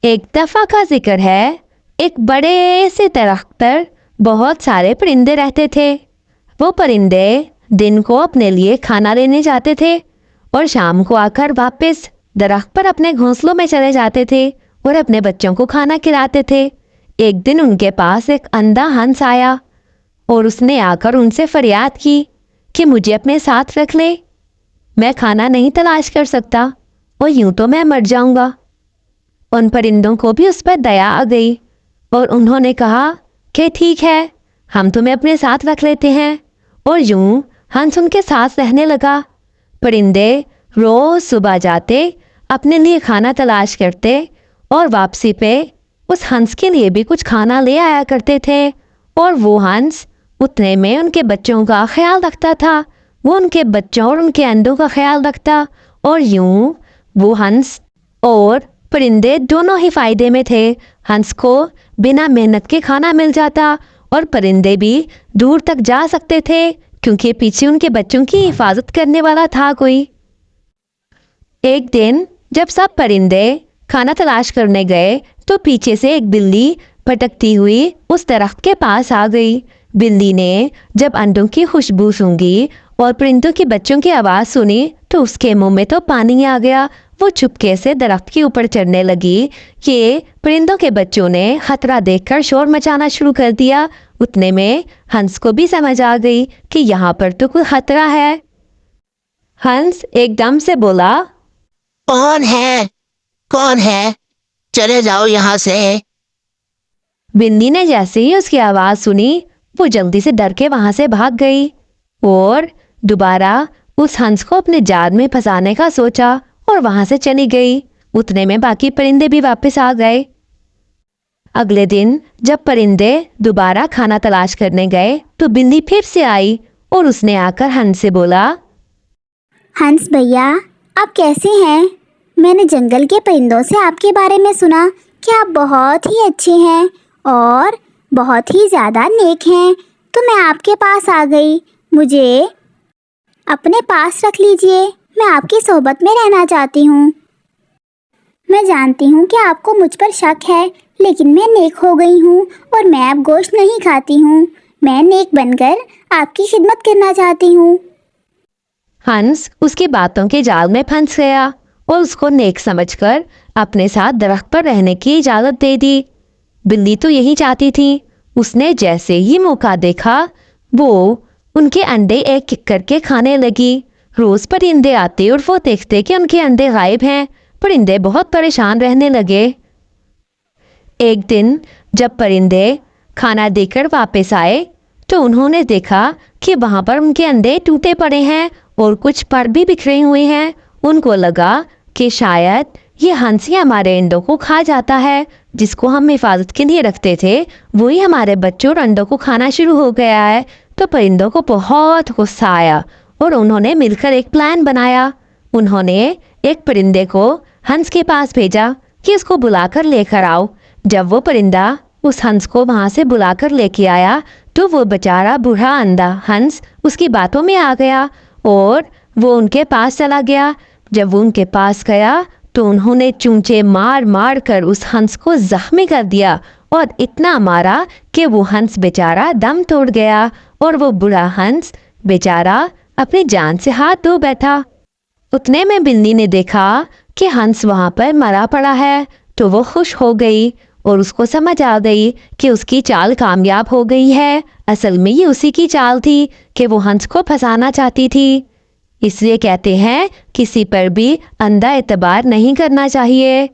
एक दफा का जिक्र है, एक बड़े से दरख्त पर बहुत सारे परिंदे रहते थे। वो परिंदे दिन को अपने लिए खाना लेने जाते थे और शाम को आकर वापस दरख्त पर अपने घोंसलों में चले जाते थे और अपने बच्चों को खाना खिलाते थे। एक दिन उनके पास एक अंधा हंस आया और उसने आकर उनसे फरियाद की कि मुझे अपने साथ रख ले, मैं खाना नहीं तलाश कर सकता और यूं तो मैं मर जाऊंगा। उन परिंदों को भी उस पर दया आ गई और उन्होंने कहा कि ठीक है, हम तुम्हें अपने साथ रख लेते हैं। और यूं हंस उनके साथ रहने लगा। परिंदे रोज सुबह जाते, अपने लिए खाना तलाश करते और वापसी पे उस हंस के लिए भी कुछ खाना ले आया करते थे। और वो हंस उतने में उनके बच्चों का ख्याल रखता था, वो उनके बच्चों और उनके अंडों का ख्याल रखता। और यूं वो हंस और परिंदे दोनों ही फायदे में थे। हंस को बिना मेहनत के खाना मिल जाता और परिंदे भी दूर तक जा सकते थे क्योंकि पीछे उनके बच्चों की हिफाजत करने वाला था कोई। एक दिन जब सब परिंदे खाना तलाश करने गए तो पीछे से एक बिल्ली भटकती हुई उस दरख्त के पास आ गई। बिल्ली ने जब अंडों की खुशबू सूंघी और परिंदों के बच्चों की आवाज सुनी तो उसके मुंह में तो पानी आ गया। वो चुपके से दरख्त के ऊपर चढ़ने लगी कि परिंदों के बच्चों ने खतरा देखकर शोर मचाना शुरू कर दिया। उतने में हंस को भी समझ आ गई कि यहाँ पर तो कोई खतरा है। हंस एकदम से बोला, कौन है? कौन है? चले जाओ यहाँ से। बिल्ली ने जैसे ही उसकी आवाज सुनी वो जल्दी से डर के वहां से भाग गई और दोबारा उस हंस को अपने जाल में फंसाने का सोचा और वहां से चली गई। उतने में बाकी परिंदे भी वापस आ गए। अगले दिन जब परिंदे दोबारा खाना तलाश करने गए तो बिल्ली फिर से आई और उसने आकर हंस से बोला, हंस भैया, आप कैसे हैं? मैंने जंगल के परिंदों से आपके बारे में सुना कि आप बहुत ही अच्छे हैं और बहुत ही ज़्यादा नेक हैं, तो मैं आपके पास आ गई। मुझे अपने पास रख लीजिए, मैं आपकी सोबत में रहना चाहती हूँ। मैं जानती हूँ कि आपको मुझ पर शक है, लेकिन मैं नेक हो गई हूँ और मैं अब गोश्त नहीं खाती हूँ। मैं नेक बनकर आपकी खिदमत करना चाहती हूँ। हंस उसकी बातों के जाल में फंस गया और उसको नेक समझकर अपने साथ दरख्त पर रहने की इजाजत दे दी। बिल्ली तो यही चाहती थी। उसने जैसे ही मौका देखा वो उनके अंडे एक एक करके खाने लगी। रोज परिंदे आते और वो देखते कि उनके अंडे गायब हैं। परिंदे बहुत परेशान रहने लगे। एक दिन जब परिंदे खाना देकर वापस आए तो उन्होंने देखा कि वहां पर उनके अंडे टूटे पड़े हैं और कुछ पर भी बिखरे हुए हैं। उनको लगा कि शायद ये हंस ही हमारे अंडों को खा जाता है। जिसको हम हिफाजत के लिए रखते थे वही हमारे बच्चों और अंडों को खाना शुरू हो गया है। तो परिंदों को बहुत गुस्सा आया और उन्होंने मिलकर एक प्लान बनाया। उन्होंने एक परिंदे को हंस के पास भेजा कि उसको बुलाकर लेकर आओ। जब वो परिंदा उस हंस को वहां से बुलाकर लेके आया तो वो बेचारा बूढ़ा अंधा हंस उसकी बातों में आ गया और वो उनके पास चला गया। जब वो उनके पास गया तो उन्होंने चूंचे मार मार कर उस हंस को जख्मी कर दिया और इतना मारा कि वो हंस बेचारा दम तोड़ गया और वो बुरा हंस बेचारा अपनी जान से हाथ धो बैठा। उतने में बिल्ली ने देखा कि हंस वहां पर मरा पड़ा है तो वो खुश हो गई और उसको समझ आ गई कि उसकी चाल कामयाब हो गई है। असल में ये उसी की चाल थी कि वो हंस को फंसाना चाहती थी। इसलिए कहते हैं किसी पर भी अंधा एतबार नहीं करना चाहिए।